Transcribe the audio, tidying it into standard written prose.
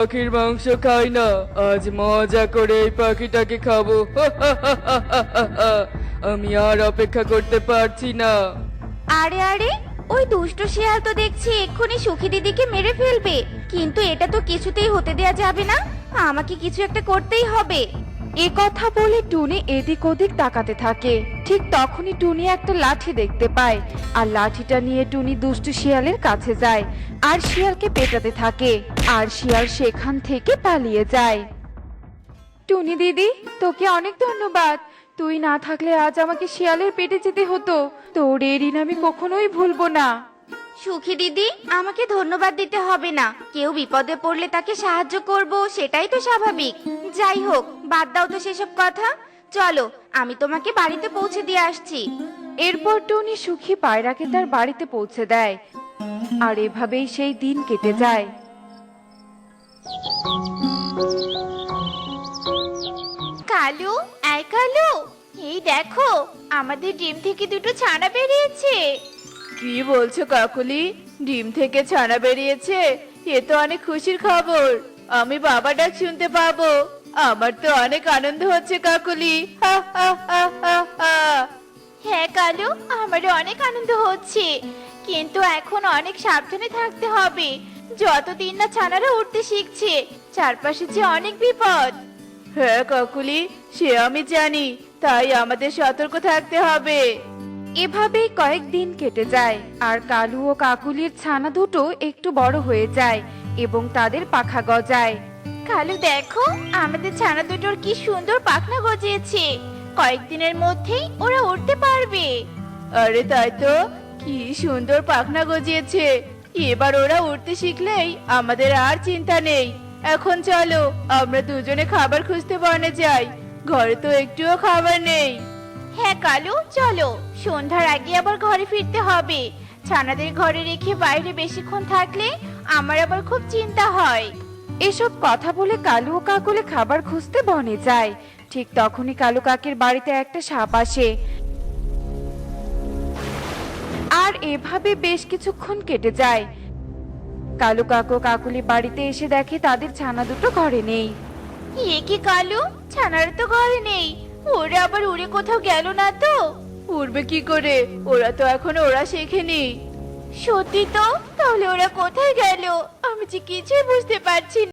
পাখির মাংস খাই না, আজ মজা করে এই পাখিটাকে খাবো। আমি আর অপেক্ষা করতে পারছি না। আরে আরে, ওই দুষ্ট শিয়াল তো দেখছি এক্ষুনি সুখী দিদিকে মেরে ফেলবে। কিন্তু এটা তো কিছুতেই হতে দেয়া যাবে না, আমাকে কিছু একটা করতেই হবে। এ কথা বলে টুনি এদিক ওদিক তাকাতে থাকে। ঠিক তখনই টুনি একটা লাঠি দেখতে পায়, আর লাঠিটা নিয়ে টুনি দুষ্টু শিয়ালের কাছে যায় আর শিয়ালকে পেটাতে থাকে, আর শিয়াল সেখান থেকে পালিয়ে যায়। টুনি দিদি, তোকে অনেক ধন্যবাদ। তুই না থাকলে আজ আমাকে শিয়ালের পেটে যেতে হতো। তোর এই ঋণ আমি কখনোই ভুলবো না। সুখী দিদি, আমাকে ধন্যবাদ দিতে হবে না। কেউ বিপদে পড়লে তাকে সাহায্য করব, সেটাই তো স্বাভাবিক। যাই হোক, বাদ দাও তো সেসব কথা। চলো, আমি তোমাকে বাড়িতে পৌঁছে দিয়ে আসছি। এরপর টুনি সুখী পায়রাকে তার বাড়িতে পৌঁছে দেয়, আর এভাবেই সেই দিন কেটে যায়। কালু, আয় কালু, এই দেখো, আমাদের ডিম থেকে দুটো ছানা বেরিয়েছে। কি বলছো কাকুলি? ডিম থেকে ছানা বেরিয়েছে? এ তো অনেক খুশির খবর। আমি বাবা ডাক শুনতে পাবো। আমার তো অনেক আনন্দ হচ্ছে কাকুলি। হা হা হা হা হা। হ্যাঁ কালু, আমারও অনেক আনন্দ হচ্ছে, কিন্তু এখন অনেক সাবধানে থাকতে হবে। যতদিন না ছানারা উঠতে শিখছে, চারপাশে যে অনেক বিপদ। হ্যাঁ কাকুলি, সে আমি জানি, তাই আমাদের সতর্ক থাকতে হবে। এভাবেই কয়েকদিন কেটে যায়, আর কালু ও কাকুলির ছানা দুটো একটু বড় হয়ে যায় এবং তাদের পাখা গজায়। কালু দেখো, আমাদের ছানা দুটোর কি সুন্দর পাখনা গজিয়েছে। কয়েকদিনের মধ্যেই ওরা উঠতে পারবে। আরে তাই তো, কি সুন্দর পাখনা গজিয়েছে। এবার ওরা উঠতে শিখলেই আমাদের আর চিন্তা নেই। এখন চলো, আমরা দুজনে খাবার খুঁজতে বনে যাই। ঘরে তো একটুও খাবার নেই। হ্যাঁ কালু, চলো, সন্ধ্যার আগে আবার ঘরে ফিরতে হবে। ছানাদের ঘরে রেখে বাইরে বেশিক্ষণ থাকলে আমার আবার খুব চিন্তা হয়। এসব কথা বলে কালু ও কাকুলি খাবার খুঁজতে বনে যায়। ঠিক তখনই কালু কাকের বাড়িতে একটা সাপ আসে, আর এভাবে বেশ কিছুক্ষণ কেটে যায়। কালু কাকু কাকুলি বাড়িতে এসে দেখে তাদের ছানা দুটো ঘরে নেই। এ কি কালু, ছানারা তো ঘরে নেই। ওরা আবার উড়ে কোথাও গেল না তো? উড়বে কি করে? ওরা তো এখনো ওরা শেখেনি। সত্যি তো? তাহলে ওরা কোথায় গেল? আমি যে কিছুই বুঝতে পারছি না।